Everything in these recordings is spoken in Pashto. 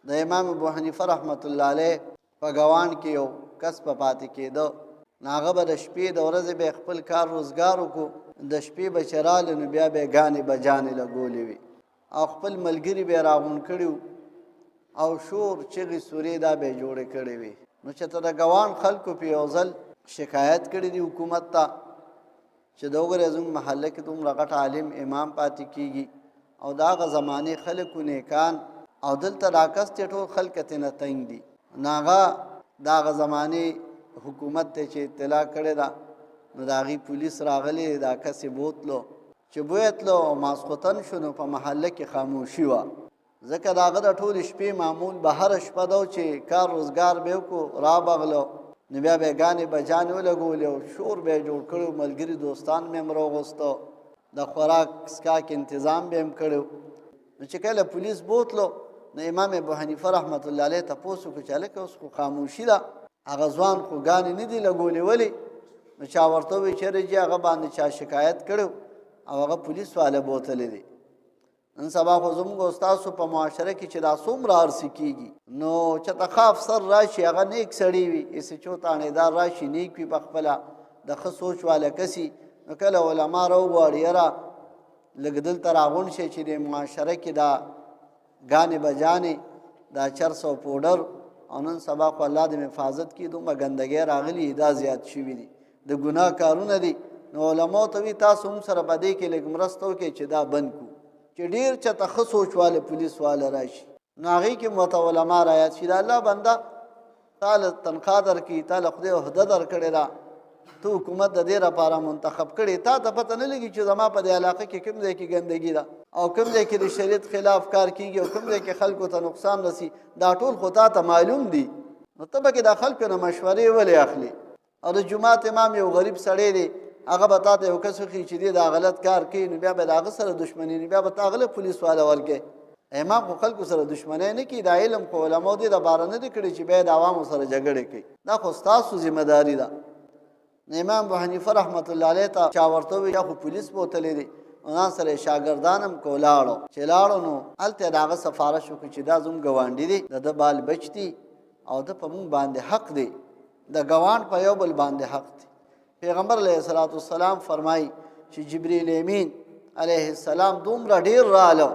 د امام ابو حنیفه رحمت الله علیه په ګوان کې یو کس په پاتې کېده، هغه به د شپې د ورځې به خپل کار روزګار وکړو، د شپې به چې راله نو بیا به یې ګانې بجانې لګولې وي او خپل ملګري به یې راغونډ کړي او شور چغې سورې دا به یې جوړې کړې وي. نو چې ته د ګوان خلکو په یو ځل شکایت کړي دي حکومت ته چې د وګورې زموږ محله کې دومره غټ عالم امام پاتې کېږي او د هغه زمانې خلکو نیکان او دلته راکس چې ټول خلک ترېنه تنګ دي. نو هغه د هغه زمانې حکومت ته چې اطلاع کړې ده نو د هغې پولیس راغلي دا کس یې بوتلو چې بوتلو او ماسخوتن شو نو په محله کې خاموشي وه، ځکه د هغه د ټولې شپې معمول به هره شپه ده چې کار روزګار به یې وکړو رابغلو نو بیا به یې ګانې بجانې ولګولې او شور به یې جوړ کړی، ملګري دوستان به یې هم راغوسته، د خوراک څښاک انتظام به یې هم کړی. نو چې کله پولیس بوتلو نو امام ابو حنیفه رحمت الله علیه تپوس وکړو چې هلکه اوس خو خاموشي ده، هغه ځوان خو ګانې نه دي لګولې ولې؟ نو چا ورته ووایي چېرې جي هغه باندې چا شکایت کړی او هغه پولیس والا بوتلی دی. نن سبا خو زموږ او ستاسو په معاشره کې چې دا څومره عرصې کېږي نو چېرته ښه افسر راشي هغه نیک سړی وي، ایسې چو تانېدار راشي نیک وي پخپله د ښه سوچ والا کسي، نو کله علما راوغواړي یاره لږ دلته راغونډ شي چې د معاشره کې دا ګانې بجانې دا چرس او پوډر او نن سبا خو الله دې حفاظت کړي دومره ګندګۍ راغلي دا زیات شوي دي، د ګناه کارونه دي. نو علماو ته وي تاسو هم سره په دې کې لږ مرسته وکړئ چې دا بند کړو چې ډېر چېرته ښه سوچ واله پولیس واله راشي نو هغې کې ورته علما رایاد شي د الله بنده تا له تنخوا درکړي، تا له خدای عهده درکړې ده، ته حکومت د دې لپاره منتخب کړې، تا ته پته نه لګي چې زما په دې علاقه کې کوم ځای کې ګندګي ده او کوم ځای کې د شریعت خلاف کار کېږي او کوم ځای کې خلکو ته نقصان رسي، دا ټول خو تا ته معلوم دي. نو ته به کې د خلکو نه مشورې ولې اخلي؟ او د جومات امام یو غریب سړی دی هغه به تا ته یو کس وښي چې دی دا غلط کار کوي نو بیا به د هغه سره دښمني نو بیا به تا هغه له پولیس والا ورکړې. امام خو خلکو سره دښمنۍ نه کوي، دا علم خو علماو دې دپاره نه دي کړي چې بیا د عوامو سره جګړې کوي، دا خو ستاسو ذمه داري ده. امام ابو حنیفه رحمت الله علیه ته چا ورته ووایي یا خو پولیس بوتلی دی ځان سره یې شاګردان هم کو لاړو چې لاړو نو هلته یې د هغه سفارش وکړي چې دا زموږ ګاونډي دی د ده بال بچ دي او ده په موږ باندې حق دی، د ګاونډ په یو بل باندې حق دی. پیغمبر علیه الصلاة والسلام فرمایي چې جبریل امین علیه السلام دومره ډېر راله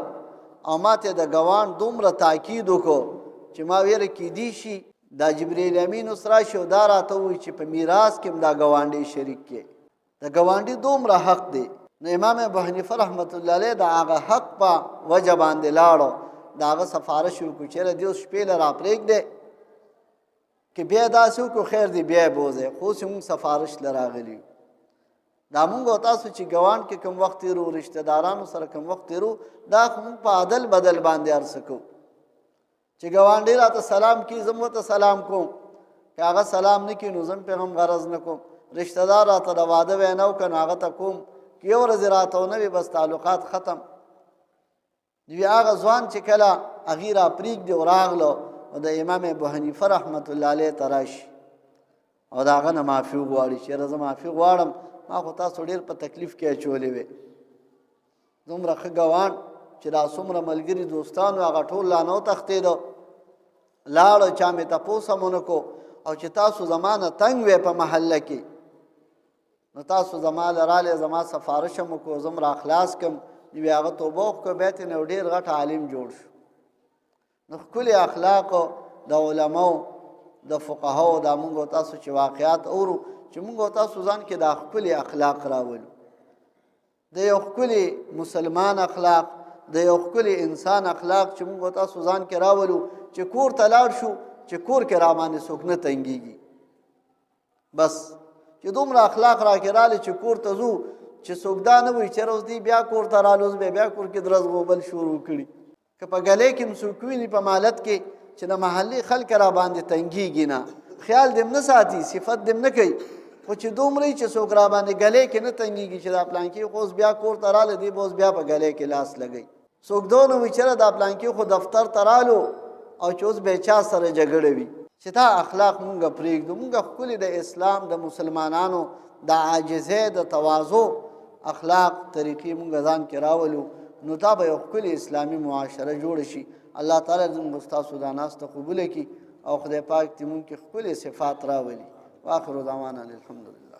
او ما ته د ګاونډ دومره تاکید وکړو چې ما ویره کیدی شي دا جبریل امین اوس راشي او دا راته ووایي چې په میراث کې هم دا ګاونډی شریک کې د ګاونډي دومره حق دی. نو امام ابو حنیفه رحمت الله علیه د هغه حق په وجه باندې لاړو، د هغه سفارش وکړو چېرې دې اوس شپې له راپرېږدې که بیا داسې وکړو خیر دی بیا یې بوځئ، خو اوس مونږ سفارش له راغلي دا مونږ او تاسو چې ګاونډ کې کوم وخت تېرو رشته دارانو سره کوم وخت تېرو دا خو مونږ په عدل بدل باندې هر څه کوو چې ګاونډی راته سلام کړي زه هم ورته سلام کوم، که هغه سلام نه کړي نو زه هم پرې هم غرض نه کوم، رشته دار راته د واده وینا وکړه نو هغه ته کوم، که یو ورځې راته ونه وي بس تعلقات ختم. دوی هغه ځوان چې کله هغې راپرېږدي او راغلو او د امام ابو حنیفه رحمت الله علیه ته راشي او د هغه نه معافي وغواړي چې یاره زه معافي غواړم ما خو تاسو ډېر په تکلیف کې اچولې وې، دومره ښه ګاونډ چې دا څومره ملګري دوستانو هغه ټول لا نه وتښتېده لاړو چا مې تپوس هم ونه کو او چې تاسو زما نه تنګ وې په محله کې نو تاسو زما له رالې زما سفارش هم وکړو زه هم راخلاص کړم نو هغه توبه وکړو بیا ترې نه یو ډېر غټ عالم جوړ شو. نو ښکلي اخلاقو د علماو د فقهاو دا مونږ او تاسو چې واقعات اورو چې مونږ او تاسو ځان کې دا ښکلي اخلاق راولو، د یو ښکلي مسلمان اخلاق د یو ښکلي انسان اخلاق چې مونږ او تاسو ځان کې راولو چې کور ته لاړ شو چې کور کې را باندې څوک نه تنګېږي، بس چې دومره اخلاق راکې رالی چې کور ته ځو چې څوک دا نه وایي چېرې اوس دی بیا کور ته رالو اوس بیا کور کې درز غوبل شروع کړي، که په ګلې کې هم څوک ویني په مالت کې چې د محلي خلک را باندې تنګېږي نه خیال دې نه ساتي صفت دې نه کوي، خو چې دومره چې څوک را باندې ګلې کې نه تنګېږي چې دا پلانکي خو اوس بیا کور ته راله دی به اوس بیا په ګلې کې لاس لګوي، څوک دا نه وایي چېرې دا پلانکي خو دفتر ته رالو او چې اوس بیا چا سره جګړه وي، چې دا اخلاق مونږ پرېږدو، مونږ ښکلي د اسلام د مسلمانانو د عاجزۍ د تواضع اخلاق طریقې مونږ ځان کې راولو، نو دا به یو ښکلې اسلامي معاشره جوړه شي. الله تعالی زموږ ستاسو دا ناسته قبوله کړي او خدای پاک دې موږ کې ښکلې صفات راولي. واخر دعوانا الحمدلله.